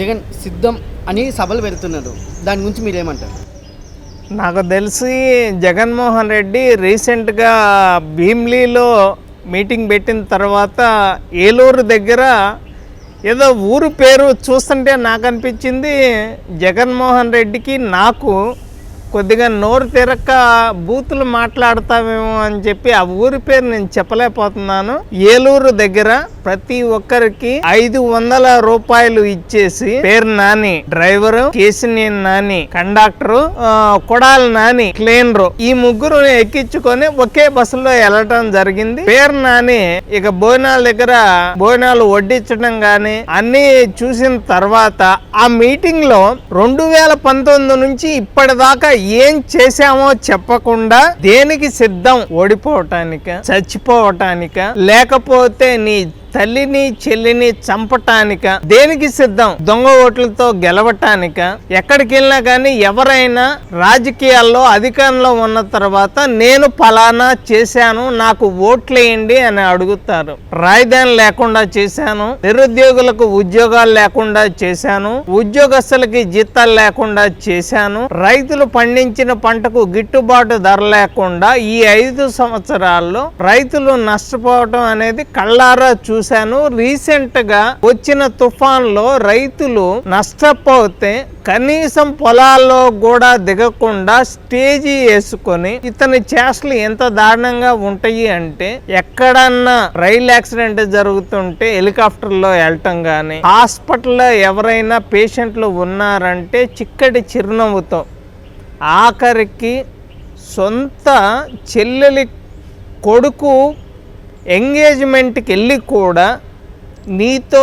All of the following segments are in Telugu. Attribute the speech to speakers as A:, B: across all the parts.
A: జగన్ సిద్ధం అని సభలు పెడుతున్నారు. దాని గురించి మీరేమంటారు?
B: నాకు తెలిసి జగన్మోహన్ రెడ్డి రీసెంట్గా భీమ్లీలో మీటింగ్ పెట్టిన తర్వాత ఏలూరు దగ్గర ఏదో ఊరు పేరు చూస్తుంటే నాకు అనిపించింది జగన్మోహన్ రెడ్డికి నాకు కొద్దిగా నోరు తిరక్క బూతులు మాట్లాడతామేమో అని చెప్పి ఆ ఊరి పేరు నేను చెప్పలేకపోతున్నాను. ఏలూరు దగ్గర ప్రతి ఒక్కరికి 500 రూపాయలు ఇచ్చేసి పేరు Nani driver, Kesineni Nani conductor, Kodali Nani cleaner, ఈ ముగ్గురు ఎక్కించుకొని ఒకే బస్సులో వెళ్ళటం జరిగింది. పేరు నాని ఇక భోజనాల దగ్గర భోజనాలు వడ్డించడం గాని అన్ని చూసిన తర్వాత ఆ మీటింగ్ లో 2019 నుంచి ఇప్పటిదాకా ఏం చేశామో చెప్పకుండా దేనికి సిద్ధం? ఓడిపోవటానిక, చచ్చిపోవటానిక, లేకపోతే నీ తల్లిని చెల్లిని చంపటానిక? దేనికి సిద్ధం? దొంగ ఓట్లతో గెలవటానిక? ఎక్కడికి వెళ్ళినా కానీ ఎవరైనా రాజకీయాల్లో అధికారంలో ఉన్న తర్వాత నేను ఫలానా చేశాను నాకు ఓట్లేయండి అని అడుగుతారు. రాజధాని లేకుండా చేశాను, నిరుద్యోగులకు ఉద్యోగాలు లేకుండా చేశాను, ఉద్యోగస్తులకి జీతాలు లేకుండా చేశాను, రైతులు పండించిన పంటకు గిట్టుబాటు ధర లేకుండా ఈ 5 సంవత్సరాల్లో రైతులు నష్టపోవటం అనేది కళ్ళారా చూశాను. రీసెంట్ గా వచ్చిన తుఫాన్లో రైతులు నష్టపోతే కనీసం పొలాల్లో కూడా దిగకుండా స్టేజీ వేసుకొని ఇతని చేష్టలు ఎంత దారుణంగా ఉంటాయి అంటే ఎక్కడన్నా రైలు యాక్సిడెంట్ జరుగుతుంటే హెలికాప్టర్లో వెళ్ళటం గాని, హాస్పిటల్లో ఎవరైనా పేషెంట్లు ఉన్నారంటే చిక్కటి చిరునవ్వుతో, ఆఖరికి సొంత చెల్లెలి కొడుకు ఎంగేజ్మెంట్కి వెళ్ళి కూడా నీతో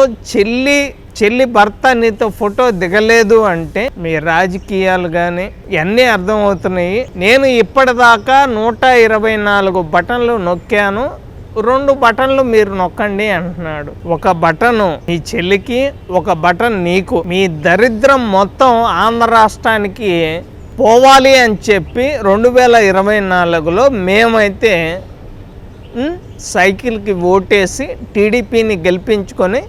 B: చెల్లి భర్త నీతో ఫోటో దిగలేదు అంటే మీ రాజకీయాలు కానీ ఇవన్నీ అర్థమవుతున్నాయి. నేను ఇప్పటిదాకా 124 బటన్లు నొక్కాను, 2 బటన్లు మీరు నొక్కండి అంటున్నాడు. ఒక బటను మీ చెల్లికి, ఒక బటన్ నీకు. మీ దరిద్రం మొత్తం ఆంధ్ర రాష్ట్రానికి పోవాలి అని చెప్పి 2024లో మేమైతే సైకిల్కి ఓటేసి టీడీపీని గెలిపించుకొని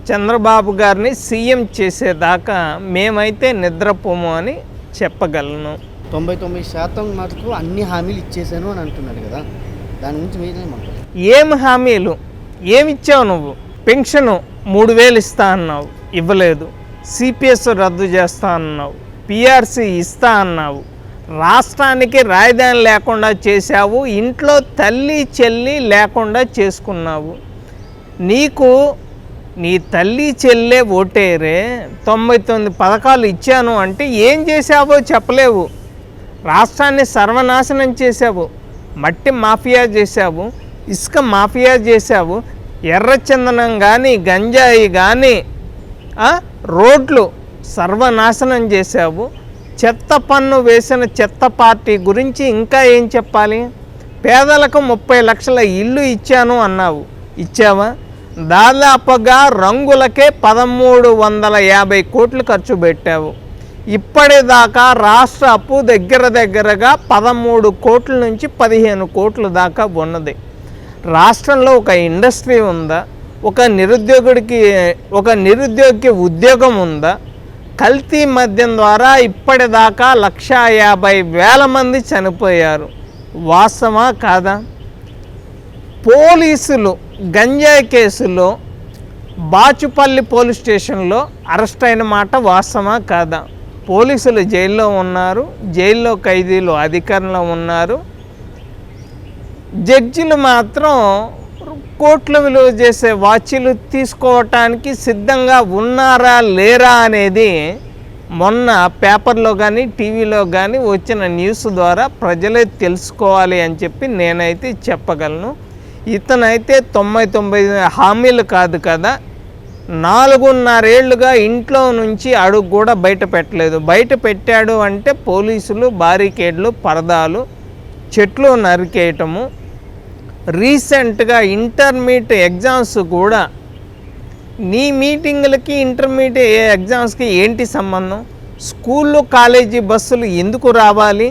B: చంద్రబాబు గారిని సీఎం చేసేదాకా మేమైతే నిద్రపోము అని చెప్పగలను.
A: 99% మటుకు అన్ని హామీలు ఇచ్చేసాను అని అంటున్నాడు కదా, దాని గురించి మీరేమంటారు?
B: ఏం హామీలు? ఏమిచ్చావు నువ్వు? పెన్షను 3000 ఇస్తా అన్నావు, ఇవ్వలేదు. సిపిఎస్ రద్దు చేస్తా అన్నావు, పిఆర్సీ ఇస్తా అన్నావు. రాష్ట్రానికి రాజధాని లేకుండా చేశావు, ఇంట్లో తల్లి చెల్లి లేకుండా చేసుకున్నావు. నీకు నీ తల్లి చెల్లె ఓటేరే 99 పథకాలు ఇచ్చాను అంటే ఏం చేశావో చెప్పలేవు. రాష్ట్రాన్ని సర్వనాశనం చేశావు, మట్టి మాఫియా చేశావు, ఇసుక మాఫియా చేశావు, ఎర్రచందనం కానీ గంజాయి కానీ రోడ్లు సర్వనాశనం చేశావు. చెత్త పన్ను వేసిన చెత్త పార్టీ గురించి ఇంకా ఏం చెప్పాలి? పేదలకు 30 లక్షల ఇల్లు ఇచ్చాను అన్నావు, ఇచ్చావా? దాదాపుగా రంగులకే 1350 కోట్లు ఖర్చు పెట్టావు. ఇప్పటిదాకా రాష్ట్ర అప్పు దగ్గరగా 13 కోట్ల నుంచి 15 కోట్ల దాకా ఉన్నది. రాష్ట్రంలో ఒక ఇండస్ట్రీ ఉందా? ఒక నిరుద్యోగికి ఉద్యోగం ఉందా? కల్తీ మద్యం ద్వారా ఇప్పటిదాకా 150,000 మంది చనిపోయారు. వాస్తవా కాదా? పోలీసులు గంజాయి కేసులో బాచుపల్లి పోలీస్ స్టేషన్లో అరెస్ట్ అయిన మాట వాస్తవా కాదా? పోలీసులు జైల్లో ఉన్నారు, జైల్లో ఖైదీలు అధికారంలో ఉన్నారు. జడ్జిలు మాత్రం కోట్లు విలువ చేసే వాచీలు తీసుకోవటానికి సిద్ధంగా ఉన్నారా లేరా అనేది మొన్న పేపర్లో కానీ టీవీలో కానీ వచ్చిన న్యూస్ ద్వారా ప్రజలే తెలుసుకోవాలి అని చెప్పి నేనైతే చెప్పగలను. ఇతనైతే 99 హామీలు కాదు కదా, 4.5 ఏళ్లుగా ఇంట్లో నుంచి అడుగు కూడా బయట పెట్టలేదు. బయట పెట్టాడు అంటే పోలీసులు బారికేడ్లు, పరదాలు, చెట్లు నరికేయటము. రీసెంట్గా ఇంటర్మీడియట్ ఎగ్జామ్స్ కూడా, నీ మీటింగులకి ఇంటర్మీడియట్ ఎగ్జామ్స్కి ఏంటి సంబంధం? స్కూళ్ళు కాలేజీ బస్సులు ఎందుకు రావాలి?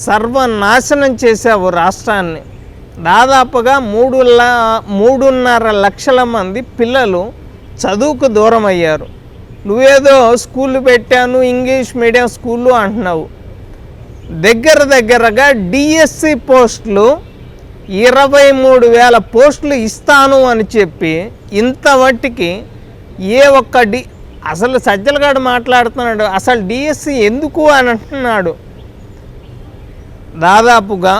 B: సర్వనాశనం చేసావు రాష్ట్రాన్ని. దాదాపుగా 3.5 లక్షల మంది పిల్లలు చదువుకు దూరం అయ్యారు. నువ్వేదో స్కూళ్ళు పెట్టాను ఇంగ్లీష్ మీడియం స్కూళ్ళు అంటున్నావు. దగ్గరగా డిఎస్సి పోస్టులు 23,000 పోస్టులు ఇస్తాను అని చెప్పి ఇంతవట్టికి ఏ ఒక్క అసలు సజ్జలగాడు మాట్లాడుతున్నాడు, అసలు డిఎస్సి ఎందుకు అని అంటున్నాడు. దాదాపుగా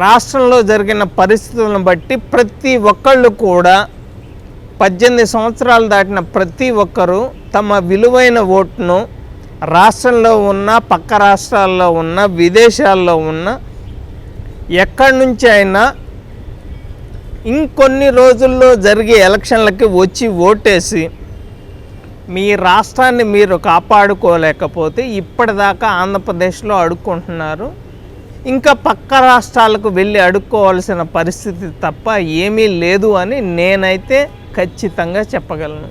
B: రాష్ట్రంలో జరిగిన పరిస్థితులను బట్టి ప్రతి ఒక్కళ్ళు కూడా 18 సంవత్సరాలు దాటిన ప్రతి ఒక్కరూ తమ విలువైన ఓటును రాష్ట్రంలో ఉన్న, పక్క రాష్ట్రాల్లో ఉన్న, విదేశాల్లో ఉన్న ఎక్కడి నుంచి అయినా ఇంకొన్ని రోజుల్లో జరిగే ఎలక్షన్లకి వచ్చి ఓటేసి మీ రాష్ట్రాన్ని మీరు కాపాడుకోలేకపోతే ఇప్పటిదాకా ఆంధ్రప్రదేశ్లో అడుక్కుంటున్నారు, ఇంకా పక్క రాష్ట్రాలకు వెళ్ళి అడుక్కోవాల్సిన పరిస్థితి తప్ప ఏమీ లేదు అని నేనైతే ఖచ్చితంగా చెప్పగలను.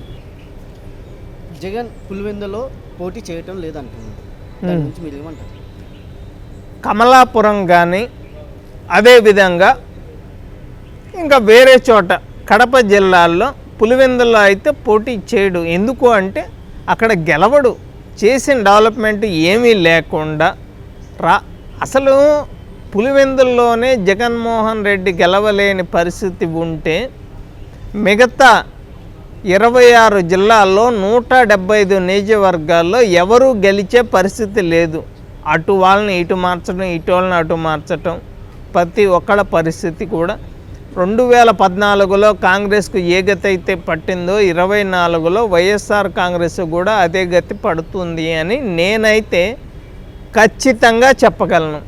A: జగన్ పులివెందులో పోటీ చేయటం లేదంటున్నారు, దాని గురించి మీరు ఏమంటారు?
B: కమలాపురం కానీ అదేవిధంగా ఇంకా వేరే చోట కడప జిల్లాల్లో పులివెందుల్లో అయితే పోటీ చేయడు. ఎందుకు అంటే అక్కడ గెలవడు, చేసిన డెవలప్మెంట్ ఏమీ లేకుండా అసలు పులివెందుల్లోనే జగన్మోహన్ రెడ్డి గెలవలేని పరిస్థితి ఉంటే మిగతా 26 జిల్లాల్లో 175 నియోజకవర్గాల్లో ఎవరూ గెలిచే పరిస్థితి లేదు. అటు వాళ్ళని ఇటు మార్చడం, ఇటు వాళ్ళని అటు మార్చడం ప్రతి ఒక్కళ్ళ పరిస్థితి కూడా 2014లో కాంగ్రెస్కు ఏ గతి అయితే పట్టిందో 24లో వైఎస్ఆర్ కాంగ్రెస్ కూడా అదే గతి పడుతుంది అని నేనైతే ఖచ్చితంగా చెప్పగలను.